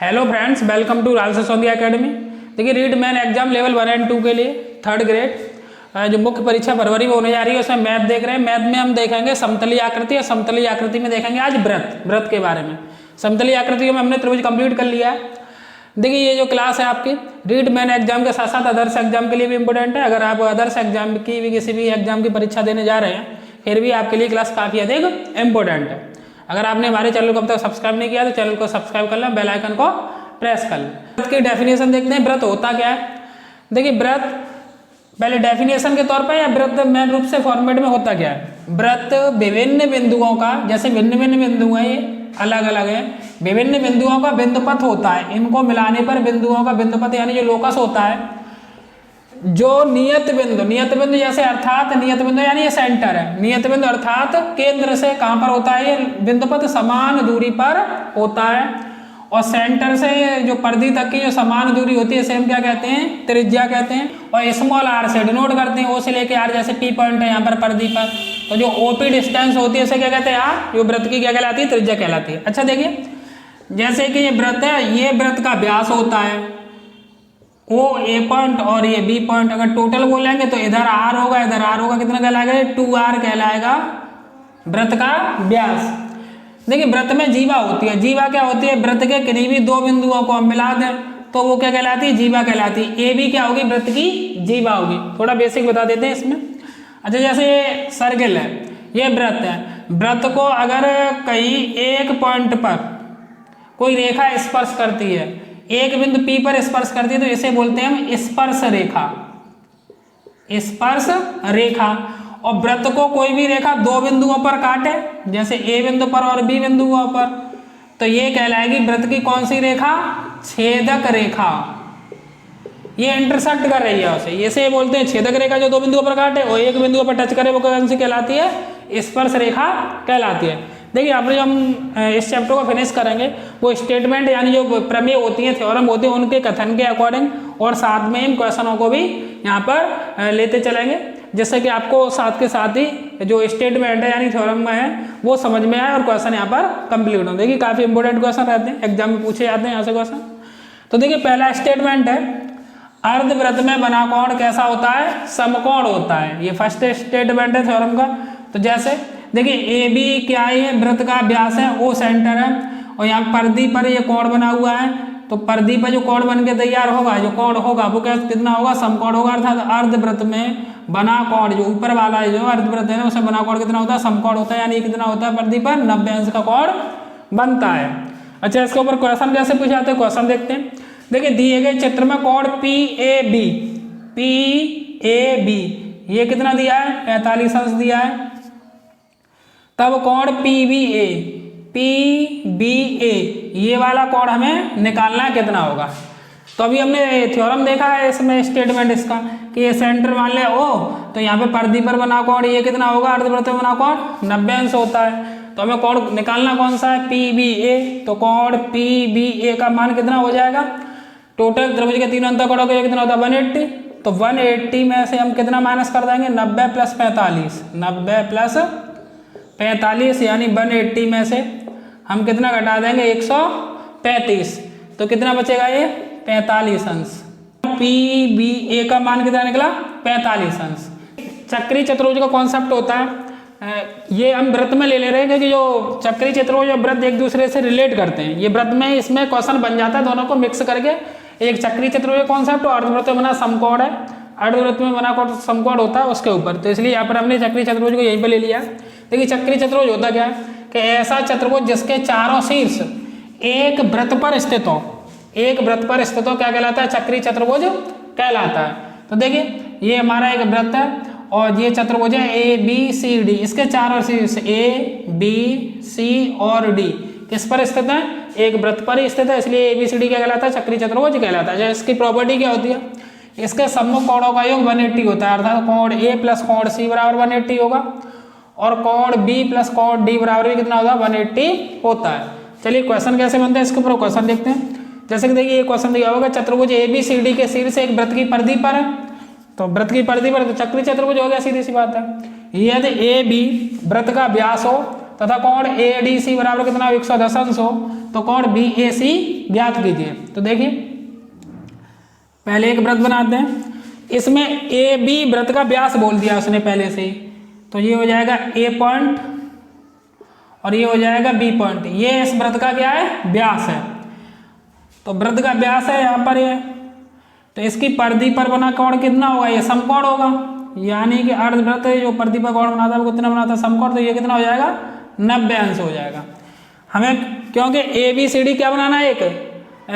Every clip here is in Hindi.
Hello friends, welcome to Rajas Sondiya academy. देखिए, read man exam level 1 and 2 के लिए 3rd ग्रेड जो मुख्य परीक्षा फरवरी में होने जा रही है उसमें मैथ देख रहे हैं। मैथ में हम देखेंगे समतलीय आकृति और समतलीय आकृति में देखेंगे आज व्रत के बारे में। समतलीय आकृति में हमने त्रिभुज कंप्लीट कर लिया है। देखिए, ये जो क्लास है आपकी रीड मैन एग्जाम के साथ साथ अदर्स एग्जाम के लिए भी इंपॉर्टेंट है। अगर आप अदर्स एग्जाम की भी किसी भी एग्जाम की परीक्षा देने जा रहे हैं फिर भी आपके लिए क्लास काफ़ी अधिक इंपॉर्टेंट है। अगर आपने हमारे चैनल को अब तक सब्सक्राइब नहीं किया तो चैनल को सब्सक्राइब कर लें, बेल आइकन को प्रेस कर लें। व्रत की डेफिनेशन देखते हैं, व्रत होता क्या है। देखिए, व्रत पहले डेफिनेशन के तौर पर या व्रत मेन रूप से फॉर्मेट में होता क्या है। व्रत विभिन्न बिंदुओं का, जैसे भिन्न भिन्न बिंदु हैं, ये अलग अलग है, विभिन्न बिंदुओं का बिंदुपथ होता है। इनको मिलाने पर बिंदुओं का बिंदुपथ यानी जो लोकस होता है, जो नियत बिंदु जैसे अर्थात नियत बिंदु यानी ये सेंटर है। नियत बिंदु अर्थात केंद्र से कहाँ पर होता है, ये बिंदुपथ समान दूरी पर होता है। और सेंटर से जो परिधि तक की जो समान दूरी होती है इसे हम क्या कहते हैं, त्रिज्या कहते हैं। और स्मॉल आर से डिनोट करते हैं, ओ से लेके आर, जैसे पी पॉइंट है यहाँ पर परिधि पर, तो जो ओपी डिस्टेंस होती है उसे क्या कहते हैं, आर। जो व्रत की क्या कहलाती है, त्रिज्या कहलाती है। अच्छा देखिए, जैसे कि ये व्रत है, ये व्रत का व्यास होता है ओ ए पॉइंट और ये बी पॉइंट। अगर टोटल बोलेंगे तो इधर आर होगा, इधर आर होगा, कितना कहलाएगा, 2r कहलाएगा व्रत का व्यास। देखिए, व्रत में जीवा होती है। जीवा क्या होती है, व्रत के किन्हीं भी दो बिंदुओं को हम मिला दें तो वो क्या कहलाती है, जीवा कहलाती है। ए भी क्या होगी, व्रत की जीवा होगी। थोड़ा बेसिक बता देते हैं इसमें। अच्छा, जैसे ये सर्किल है, ये व्रत है। व्रत को अगर कहीं एक पॉइंट पर कोई रेखा स्पर्श करती है, एक बिंदु P पर स्पर्श करती है, तो इसे बोलते हैं हम स्पर्श रेखा। स्पर्श रेखा। और व्रत को कोई भी रेखा दो बिंदुओं पर काटे, जैसे A बिंदु पर और B बिंदुओं पर, तो ये कहलाएगी व्रत की कौन सी रेखा, छेदक रेखा। ये इंटरसेक्ट कर रही है उसे, इसे बोलते हैं छेदक रेखा। जो दो बिंदुओं पर काटे और एक बिंदुओं पर टच करे वो कौन सी कहलाती है, स्पर्श रेखा कहलाती है। देखिए, आप जो हम इस चैप्टर को फिनिश करेंगे वो स्टेटमेंट यानी जो प्रमेय होती हैं, थ्योरम होते हैं, उनके कथन के अकॉर्डिंग और साथ में इन क्वेश्चनों को भी यहाँ पर लेते चलेंगे, जिससे कि आपको साथ के साथ ही जो स्टेटमेंट है यानी थ्योरम में है वो समझ में आए और क्वेश्चन यहाँ पर कंप्लीट हो। देखिए, काफ़ी इंपॉर्टेंट क्वेश्चन रहते हैं, एग्जाम में पूछे जाते हैं यहाँ से क्वेश्चन। तो देखिए, पहला स्टेटमेंट है, अर्धव्रत में बना कोण कैसा होता है, समकोण होता है। ये फर्स्ट स्टेटमेंट है थ्योरम का। तो जैसे देखिए, ए बी क्या है, व्रत का व्यास है, ओ सेंटर है, और यहाँ परिधि पर ये कोण बना हुआ है। तो परिधि पर जो कोण बन के तैयार होगा, जो कोण होगा वो क्या कितना होगा, समकोण होगा। अर्थात अर्धव्रत में बना कोण, जो ऊपर वाला है जो अर्धव्रत है उसमें बना कोण कितना होता है, समकोण होता है। यानी कितना होता है, परिधि पर 90 अंश का कोण बनता है। अच्छा, इसके ऊपर क्वेश्चन कैसे पूछे जाते हैं, क्वेश्चन देखते हैं। देखिए, दिए गए चित्र में कोण PAB ये कितना दिया है, 45 अंश दिया है। तब कोण PBA ये वाला कोण हमें निकालना है, कितना होगा। तो अभी हमने थ्योरम देखा है इसमें स्टेटमेंट इसका कि ये सेंटर मान ले O, तो यहाँ पे परिधि पर बना कोण ये कितना होगा, अर्धवृत्त में बना कोण 90 अंश होता है। तो हमें कोण निकालना कौन सा है, PBA। तो कोण PBA का मान कितना हो जाएगा, टोटल त्रिभुज के तीनों अंतःकोणों का कितना होता है, 180। तो 180 में से हम कितना माइनस कर देंगे, 90 + 45, 90 + 45 यानी 180 में से हम कितना घटा देंगे, 135। तो कितना बचेगा, ये 45 अंश। PBA का मान कितना निकला, 45 अंश। चक्रीय चतुर्भुज का कॉन्सेप्ट होता है, ये हम व्रत में ले रहे हैं क्योंकि जो चक्रीय चतुर्भुज और व्रत एक दूसरे से रिलेट करते हैं। ये व्रत में इसमें क्वेश्चन बन जाता है, दोनों को मिक्स करके एक चक्रीय चतुर्भुज कॉन्सेप्ट और अर्धवृत्त में बना समकोण है, अर्धवृत्त में बना कोण समकोण होता है उसके ऊपर। तो इसलिए यहाँ पर हमने चक्रीय चतुर्भुज को यहीं पर ले लिया। देखिए, चक्रीय चतुर्भुज होता क्या है कि ऐसा चतुर्भुज जिसके चारों शीर्ष एक वृत्त पर स्थित हो, एक वृत्त पर स्थित हो, क्या कहलाता है, चक्रीय चतुर्भुज कहलाता है। तो देखिए, ये हमारा एक वृत्त है और ये चतुर्भुज है ABCD, इसके चारों शीर्ष ABC और D किस पर स्थित है, एक वृत्त पर ही स्थित है, इसलिए ABCD क्या कहलाता है, चक्रीय चतुर्भुज कहलाता है। इसकी प्रॉपर्टी क्या होती है, इसके सम्मुख कोणों का योग 180 होता है। अर्थात कोण A + कोण C बराबर 180 होगा और कोण B + कोण D बराबर भी कितना होगा, 180 होता है। चलिए, क्वेश्चन कैसे बनते हैं इसके ऊपर क्वेश्चन देखते हैं। जैसे कि देखिए, ये क्वेश्चन दिया होगा, चतुर्भुज ABCD के शीर्ष एक वृत्त की परिधि पर है, तो वृत्त की परिधि पर तो चक्रीय चतुर्भुज हो गया, सीधी सी बात है। यदि AB वृत्त का व्यास हो तथा कोण ADC बराबर कितना 110 अंश हो तो कोण BAC ज्ञात कीजिए। तो देखिए पहले एक वृत्त बनाते हैं, इसमें AB वृत्त का व्यास बोल दिया उसने पहले से ही, तो ये हो जाएगा A पॉइंट और ये हो जाएगा B पॉइंट। ये इस वृत्त का क्या है, व्यास है। तो वृत्त का व्यास है यहाँ पर ये, तो इसकी परिधि पर बना कोण कितना होगा, ये समकोण होगा, यानी कि अर्धवृत्त जो परिधि पर कोण बनाता है वो कितना बनाता है, समकोण, तो ये कितना हो जाएगा 90 अंश हो जाएगा। हमें क्योंकि ABCD क्या बनाना है, एक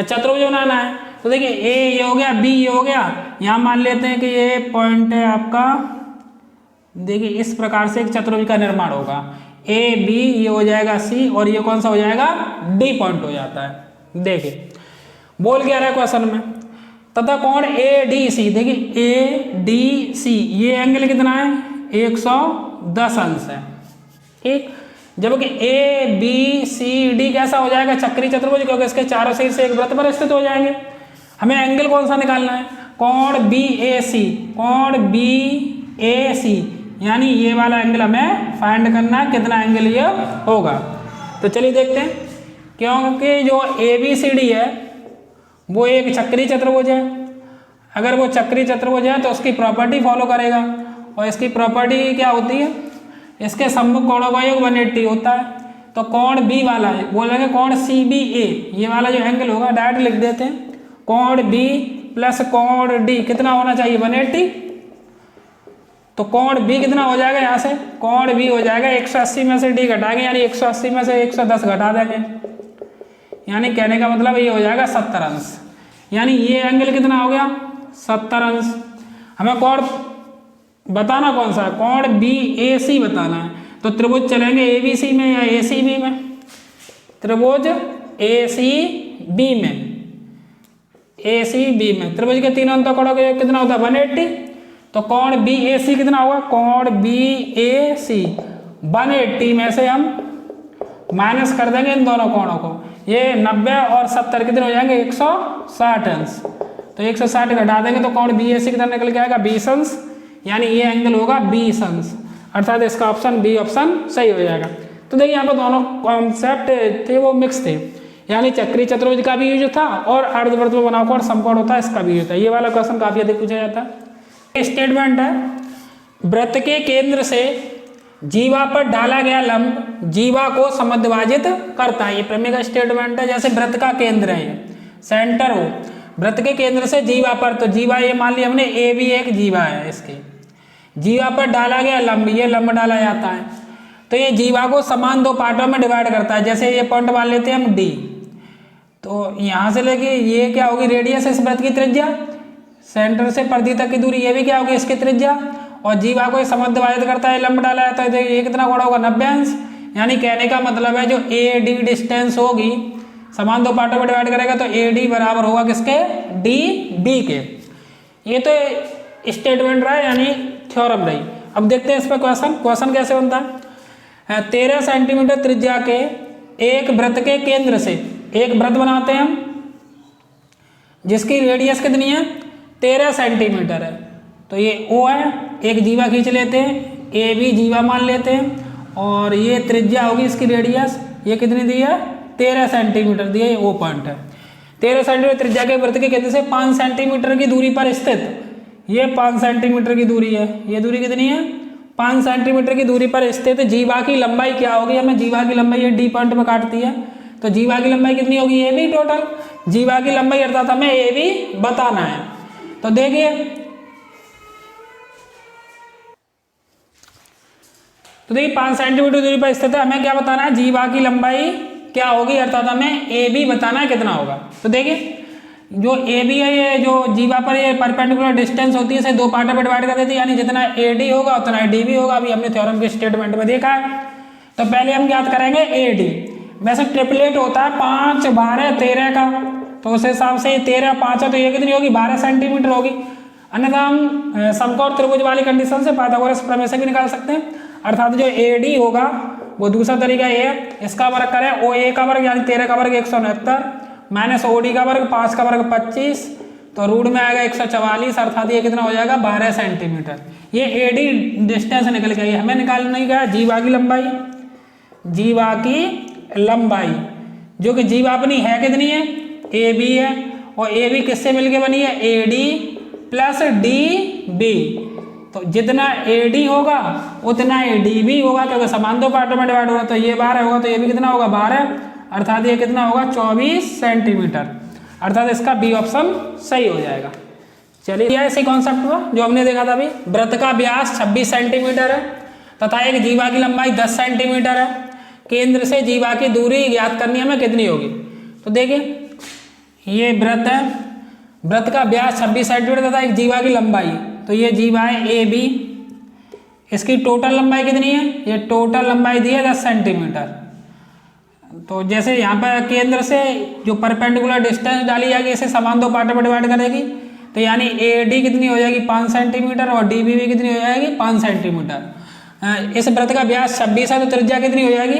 चतुर्भुज बनाना है। तो देखिए A ये हो गया, B ये हो गया, यहाँ मान लेते हैं कि ये पॉइंट है आपका, देखिए इस प्रकार से एक चतुर्भुज का निर्माण होगा, AB ये हो जाएगा C और ये कौन सा हो जाएगा D पॉइंट हो जाता है। देखिए बोल क्या रहा है क्वेश्चन में, तथा कोण ADC, देखिए ADC ये एंगल कितना है 110 अंश है, ठीक। जबकि ABCD कैसा हो जाएगा, चक्री चतुर्भुज, क्योंकि इसके चारों सिर से एक वृत्त पर स्थित हो जाएंगे। हमें एंगल कौन सा निकालना है, कोण BAC, कोण BAC यानी ये वाला एंगल हमें फाइंड करना है, कितना एंगल ये होगा। तो चलिए देखते हैं, क्योंकि जो ABCD है वो एक चक्री चतुर्भुज है, अगर वो चक्री चतुर्भुज है तो उसकी प्रॉपर्टी फॉलो करेगा, और इसकी प्रॉपर्टी क्या होती है, इसके सम्मुख कोणों का योग 180 होता है। तो कोण B वाला है, बोलेंगे कोण CBA, ये वाला जो एंगल होगा डायरेक्ट लिख देते हैं, कोण B प्लस कोण D कितना होना चाहिए 180। तो कोण B कितना हो जाएगा, यहाँ से कोण B हो जाएगा 180 में से D घटाएंगे, यानी 180 में से 110 घटा देंगे, यानी कहने का मतलब ये हो जाएगा 70 अंश, यानी ये एंगल कितना हो गया 70 अंश। हमें कोण बताना कौन सा है, कोण BAC बताना है। तो त्रिभुज चलेंगे ABC में या ACB में, त्रिभुज ACB में, ACB में त्रिभुज के तीनों अंतःकोणों का योग कितना होता है 180। तो कोण BAC कितना होगा, कोण BAC 180 में से हम माइनस कर देंगे इन दोनों कोणों को, ये 90 और 70 कितने हो जाएंगे 160 अंश। तो 160 घटा देंगे तो कोण BAC कितना निकल के आएगा 20 अंश, यानी ये एंगल होगा 20 अंश, अर्थात इसका ऑप्शन B ऑप्शन सही हो जाएगा। तो देखिए यहाँ पर दोनों कॉन्सेप्ट थे वो मिक्स थे, यानी चक्री चतुर्भुज का भी यूज था और अर्धवृत्त में बना कोण समकोण होता है इसका भी यूज था। ये वाला क्वेश्चन काफी अधिक पूछा जाता है। स्टेटमेंट है, वृत्त के केंद्र से जीवा पर डाला गया लंब जीवा को समद्विभाजित करता है, ये प्रमेय का स्टेटमेंट है। जैसे वृत्त का केंद्र है, सेंटर हो, वृत्त के केंद्र से जीवा पर, तो जीवा ये मान लिया हमने A भी एक जीवा है, इसके जीवा पर डाला गया लंब, ये लंब डाला जाता है, तो ये जीवा को समान दो पार्टों में डिवाइड करता है। जैसे ये पॉइंट मान लेते हैं हम D, तो यहाँ से लेके ये क्या होगी रेडियस इस वृत्त की त्रिज्या, सेंटर से परिधि तक की दूरी ये भी क्या होगी इसकी त्रिज्या, और जीवा को समद्विभाजित करता है, लंब डाला जाता है, तो ये कितना कोण होगा 90 अंश। यानी कहने का मतलब है जो AD डिस्टेंस होगी समान दो पार्टों में डिवाइड करेगा तो AD बराबर होगा किसके DB के। ये तो स्टेटमेंट रहा यानी थ्योरम रही। अब देखते हैं इस पर क्वेश्चन कैसे बनता है। 13 सेंटीमीटर त्रिज्या के एक वृत्त के केंद्र से एक वृत्त बनाते हैं हम, जिसकी रेडियस कितनी है 13 सेंटीमीटर है। तो ये O है, एक जीवा खींच लेते हैं, AB जीवा मान लेते हैं, और ये त्रिज्या होगी इसकी रेडियस, ये कितनी दी है 13 सेंटीमीटर दी है, ये O पॉइंट है। 13 सेंटीमीटर त्रिज्या के वृत्त के केंद्र से 5 सेंटीमीटर की दूरी पर स्थित, ये 5 सेंटीमीटर की दूरी है, ये दूरी कितनी है 5 सेंटीमीटर की दूरी पर स्थित जीवा की लंबाई क्या होगी, हमें जीवा की लंबाई ये D पॉइंट में काटती है, तो जीवा की लंबाई कितनी होगी AB टोटल, जीवा की लंबाई अर्थात हमें AB बताना है। तो देखिए, तो देखिए 5 सेंटीमीटर दूरी पर स्थित है, हमें क्या बताना है जीवा की लंबाई क्या होगी, अर्थात हमें AB बताना है कितना होगा। तो देखिए जो AB है ये जो जीवा पर ये परपेंडिकुलर डिस्टेंस होती है इसे दो पार्टों में डिवाइड कर देती है, यानी जितना AD होगा उतना DB होगा, अभी हमने थ्योरम के स्टेटमेंट में देखा है। तो पहले हम ज्ञात करेंगे AD, वैसे ट्रिपलेट होता है 5, 12, 13 का, तो उस हिसाब से 13, 5 है तो ये कितनी होगी 12 सेंटीमीटर होगी। अन्यथा हम समकोण त्रिभुज वाली कंडीशन से पाइथागोरस प्रमेय से भी निकाल सकते हैं, अर्थात जो AD होगा वो दूसरा तरीका ये है, इसका वर्ग करें OA का वर्ग यानी 13 का वर्ग 169 माइनस OD का वर्ग 5 का वर्ग 25, तो रूट में आएगा 144, अर्थात ये कितना हो जाएगा 12 सेंटीमीटर। ये AD डिस्टेंस निकल गई, हमें निकालने का जीवा की लंबाई, जीवा की लंबाई, जो कि जीवा अपनी है कितनी है, ए बी है, और ए बी किससे मिलके बनी है, A D plus D B. तो जितना ए डी होगा उतना ए डी बी होगा, क्योंकि समान दो पार्टों में डिवाइड होगा। तो ये 12 होगा तो ये भी कितना होगा, 12, अर्थात ये कितना होगा, 24 सेंटीमीटर। अर्थात इसका बी ऑप्शन सही हो जाएगा। चलिए ऐसे कॉन्सेप्ट हुआ जो हमने देखा था अभी। वृत्त का व्यास 26 सेंटीमीटर है तथा एक जीवा की लंबाई 10 सेंटीमीटर है। केंद्र से जीवा की दूरी ज्ञात करनी हमें कितनी होगी। तो देखिए ये वृत्त है, वृत्त का व्यास 26 सेंटीमीटर तथा एक जीवा की लंबाई, तो ये जीवा है ए बी, इसकी टोटल लंबाई कितनी है, ये टोटल लंबाई दी है 10 सेंटीमीटर। तो जैसे यहाँ पर केंद्र से जो परपेंडिकुलर डिस्टेंस डाली जाएगी इसे समान दो पार्टों में डिवाइड करेगी, तो यानी ए डी कितनी हो जाएगी 5 सेंटीमीटर और डी बी भी कितनी हो जाएगी 5 सेंटीमीटर। इस वृत्त का व्यास 26 है तो त्रिज्या कितनी हो जाएगी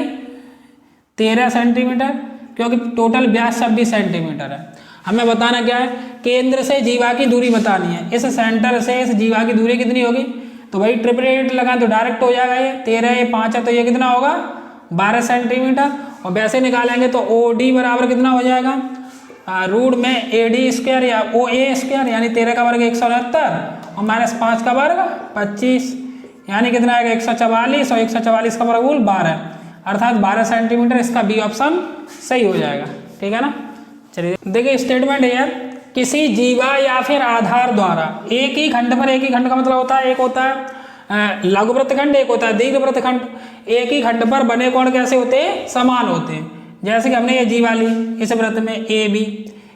13 सेंटीमीटर, क्योंकि टोटल व्यास 26 सेंटीमीटर है। हमें बताना क्या है, केंद्र से जीवा की दूरी बतानी है। इस सेंटर से इस जीवा की दूरी कितनी होगी, तो भाई ट्रिपल एट लगाएं तो डायरेक्ट हो जाएगा, ये 13 ये 5 है तो ये कितना होगा 12 सेंटीमीटर। और वैसे निकालेंगे तो ओ डी बराबर कितना हो जाएगा, रूट में ए डी स्क्वायर या ओ ए स्क्वायर, यानी 13 का वर्ग 169 और -5 का वर्ग 25, यानी कितना आएगा 144 और 144 का वर्गमूल 12, अर्थात 12 सेंटीमीटर। इसका बी ऑप्शन सही हो जाएगा। ठीक है ना। चलिए देखिए स्टेटमेंट है यार, किसी जीवा या फिर आधार द्वारा एक ही खंड पर, एक ही खंड का मतलब होता है, एक होता है लघु वृत्तखंड, एक होता है दीर्घ वृत्तखंड। एक ही खंड पर बने कोण कैसे होते हैं, समान होते हैं। जैसे कि हमने ये जीवा ली, इस वृत्त में ए बी,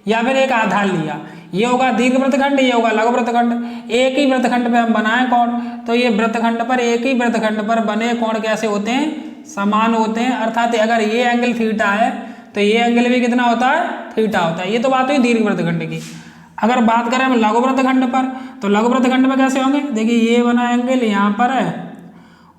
या फिर एक आधार लिया, ये होगा दीर्घ वृत्तखंड, ये होगा लघु वृत्तखंड। एक ही वृत्तखंड पे हम बनाए कोण, तो ये वृत्तखंड पर, एक ही वृत्तखंड पर बने कोण कैसे होते हैं, समान होते हैं। अर्थात अगर ये एंगल थीटा है तो ये एंगल भी कितना होता है, थीटा होता है। ये तो बात हुई दीर्घ वृत्तखंड की। अगर बात करें हम लघु वृत्तखंड पर, तो लघु वृत्तखंड में कैसे होंगे, देखिए ये बना एंगल यहाँ पर है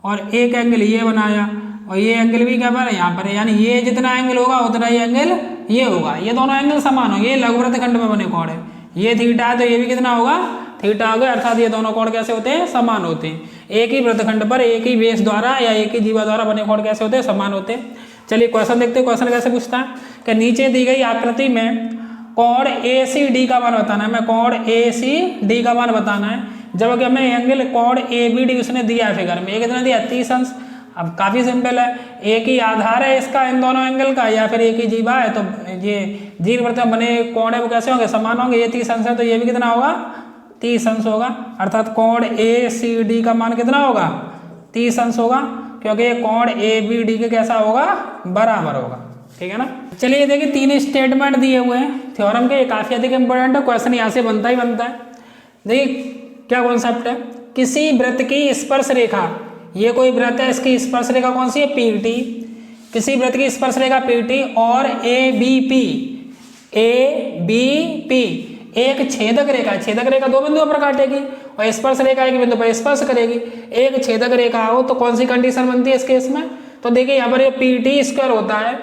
और एक एंगल ये बनाया और ये एंगल भी क्या पर है, यहाँ पर है, यानी ये जितना एंगल होगा उतना ही एंगल ये होगा। ये दोनों एंगल समान होंगे। ये लघु वृत्तखंड में बने कोण है, ये थीटा है तो ये भी कितना होगा, थीटा हो गया। अर्थात ये दोनों कोण कैसे होते हैं, समान होते हैं। एक ही वृत्तखंड पर एक ही बेस द्वारा या एक ही जीवा द्वारा बने कोण कैसे होते हैं, समान होते हैं। चलिए क्वेश्चन देखते हैं। क्वेश्चन कैसे पूछता है कि नीचे दी गई आकृति में कोण ए सी डी का मान बताना है। हमें कोण ए सी डी का मान बताना है, जबकि हमें एंगल कोण ए बी डी उसने दिया है फिगर में। ये कितना दिया, 30 अंश। अब काफी सिंपल है, एक ही आधार है इसका इन दोनों एंगल का, या फिर एक ही जीवा है, तो ये दीर्घ वृत्त में बने कोण है वो कैसे होंगे, समान होंगे। ये 30 अंश है तो ये भी कितना होगा, 30 अंश होगा। अर्थात कोण ए सी डी का मान कितना होगा, 30 अंश होगा, क्योंकि ये कोण ए बी डी के कैसा होगा, बराबर होगा। ठीक है ना। चलिए देखिए 3 स्टेटमेंट दिए हुए हैं थ्योरम के, काफी अधिक इंपॉर्टेंट है, क्वेश्चन यहाँ से बनता ही बनता है। देखिए क्या कॉन्सेप्ट है, किसी वृत्त की स्पर्श रेखा, ये कोई वृत्त है, इसकी स्पर्श रेखा कौन सी है, पी टी। किसी वृत्त की स्पर्श रेखा पी टी और ए बी पी एक छेदक रेखा, छेदक रेखा 2 बिंदुओं पर काटेगी और स्पर्श रेखा एक बिंदु पर स्पर्श करेगी। एक छेदक रेखा हो तो कौन सी कंडीशन बनती है इस केस में, तो देखिए यहाँ पर ये पी टी स्क्वायर होता है,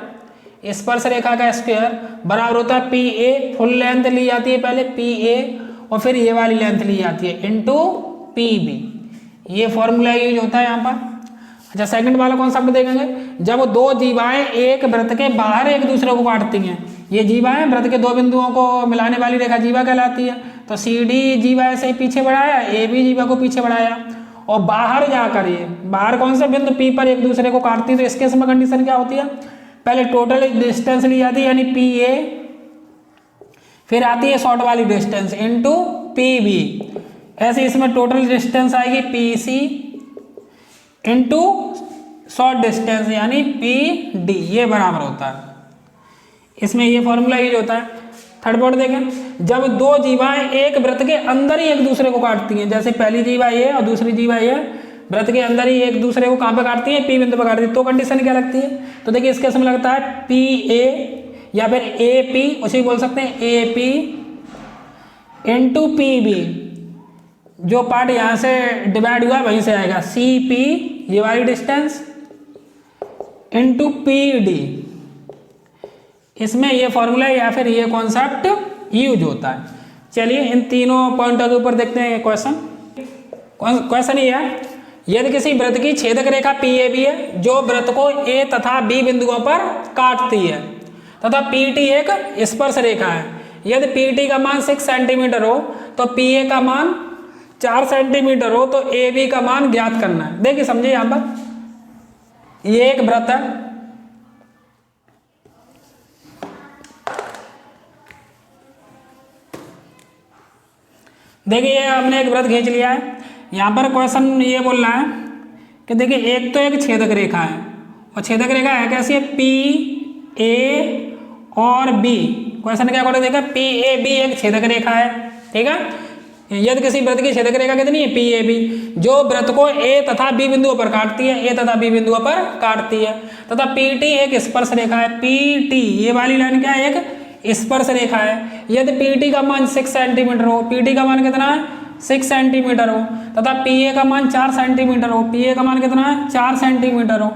स्पर्श रेखा का स्क्वायर बराबर होता है पी ए, फुल लेंथ ली जाती है पहले पी ए और फिर ये वाली लेंथ ली जाती है इनटू पी बी। ये फॉर्मूला यूज होता है यहाँ पर। अच्छा सेकंड वाला कॉन्सेप्ट देखेंगे, जब 2 जीवाएं एक वृत्त के बाहर एक दूसरे को काटती हैं, ये जीवाएं वृत्त के 2 बिंदुओं को मिलाने वाली रेखा जीवा कहलाती है। तो सी डी जीवा ऐसे पीछे बढ़ाया, ए बी जीवा को पीछे बढ़ाया और बाहर जाकर ये बाहर कौन से बिंदु पी पर एक दूसरे को काटती है। तो इसके समय कंडीशन क्या होती है, पहले टोटल डिस्टेंस ली जाती है यानी पी ए, फिर आती है शॉर्ट वाली डिस्टेंस इनटू पी बी। ऐसे इसमें टोटल डिस्टेंस आएगी P C into short distance यानी पी डी, ये बराबर होता है। इसमें ये फॉर्मूला यूज होता है। थर्ड पॉइंट देखें, जब 2 जीवाएं एक वृत्त के अंदर ही एक दूसरे को काटती हैं, जैसे पहली जीवा ये और दूसरी जीवा ये वृत्त के अंदर ही एक दूसरे को कहाँ पे काटती है, पी बिंदु पर काटती है, तो कंडीशन क्या लगती है, तो देखिए इसके समय लगता है पी ए या फिर ए पी, उसी बोल सकते हैं A P into P B. जो पार्ट यहाँ से डिवाइड हुआ वहीं से आएगा सी पी ये वाली डिस्टेंस इनटू पी डी। इसमें ये फॉर्मूला या फिर ये कॉन्सेप्ट यूज होता है। चलिए इन तीनों पॉइंटों के ऊपर देखते हैं क्वेश्चन। क्वेश्चन ये है, यदि किसी वृत्त की छेदक रेखा PAB है जो वृत्त को A तथा B बिंदुओं पर काटती है तथा PT एक स्पर्श रेखा है, यदि PT का मान 6 सेंटीमीटर हो तो PA का मान 4 सेंटीमीटर हो तो AB का मान ज्ञात करना है। देखिए समझिए, यहां पर ये एक वृत्त है, देखिए हमने एक वृत्त खींच लिया है। यहाँ पर क्वेश्चन ये बोल रहा है कि देखिए एक तो एक छेदक रेखा है और छेदक रेखा है कैसी है, PA और B। क्वेश्चन क्या बोले देखा, PAB एक छेदक रेखा है, ठीक है। यदि किसी वृत्त की छेदक रेखा कितनी है, PAB, जो वृत्त को A तथा B बिंदुओं पर काटती है, A तथा B बिंदुओं पर काटती है, तथा PT एक स्पर्श रेखा है। PT ये वाली लाइन क्या है, एक स्पर्श रेखा है। यदि PT का मान 6 सेंटीमीटर हो, PT का मान कितना है, 6 सेंटीमीटर हो, तथा PA का मान 4 सेंटीमीटर हो, PA का मान कितना है, 4 सेंटीमीटर हो,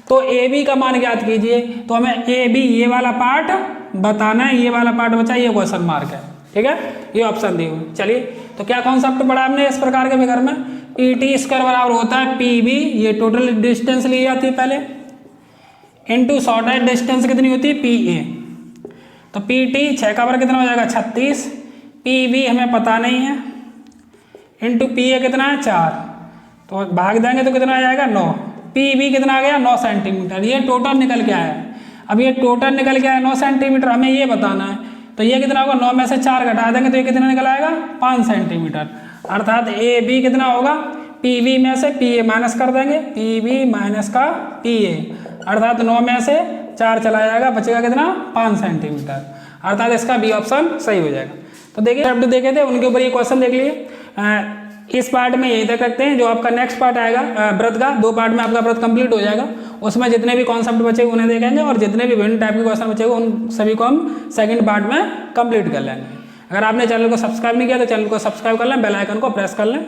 तो AB का मान ज्ञात कीजिए। तो हमें AB ये वाला पार्ट बताना है, ये वाला पार्ट बचा, ये क्वेश्चन मार्क है, ठीक है, ये ऑप्शन दी हुई। चलिए तो क्या कॉन्सेप्ट पढ़ा हमने इस प्रकार के फिगर में, PT स्क्वायर बराबर होता है PB, ये टोटल डिस्टेंस ली जाती है पहले, इनटू शॉर्टेस्ट डिस्टेंस कितनी होती है, PA। तो PT 6 का वर्ग कितना हो जाएगा, 36, PB हमें पता नहीं है, इंटू PA कितना है 4, तो भाग देंगे तो कितना आ जाएगा 9, PB कितना आ गया 9 सेंटीमीटर। ये टोटल निकल के आया है। अब ये टोटल निकल के आया 9 सेंटीमीटर, हमें ये बताना है, तो ये कितना होगा, 9 में से 4 घटा देंगे तो ये कितना निकल आएगा, 5 सेंटीमीटर। अर्थात AB कितना होगा, PB में से PA माइनस कर देंगे, PB माइनस का PA, अर्थात 9 में से 4 चला जाएगा, बचेगा कितना, 5 सेंटीमीटर। अर्थात इसका बी ऑप्शन सही हो जाएगा। तो देखिए शब्द देखे थे उनके ऊपर ये क्वेश्चन देख लिए। इस पार्ट में यही देख सकते हैं, जो आपका नेक्स्ट पार्ट आएगा व्रत का, 2 पार्ट में आपका व्रत कंप्लीट हो जाएगा। उसमें जितने भी कॉन्सेप्ट बचे उन्हें देखेंगे और जितने भी विभिन्न टाइप के क्वेश्चन बचेंगे उन सभी को हम सेकंड पार्ट में कंप्लीट कर लेंगे। अगर आपने चैनल को सब्सक्राइब नहीं किया तो चैनल को सब्सक्राइब कर लें, बेल आइकन को प्रेस कर लें।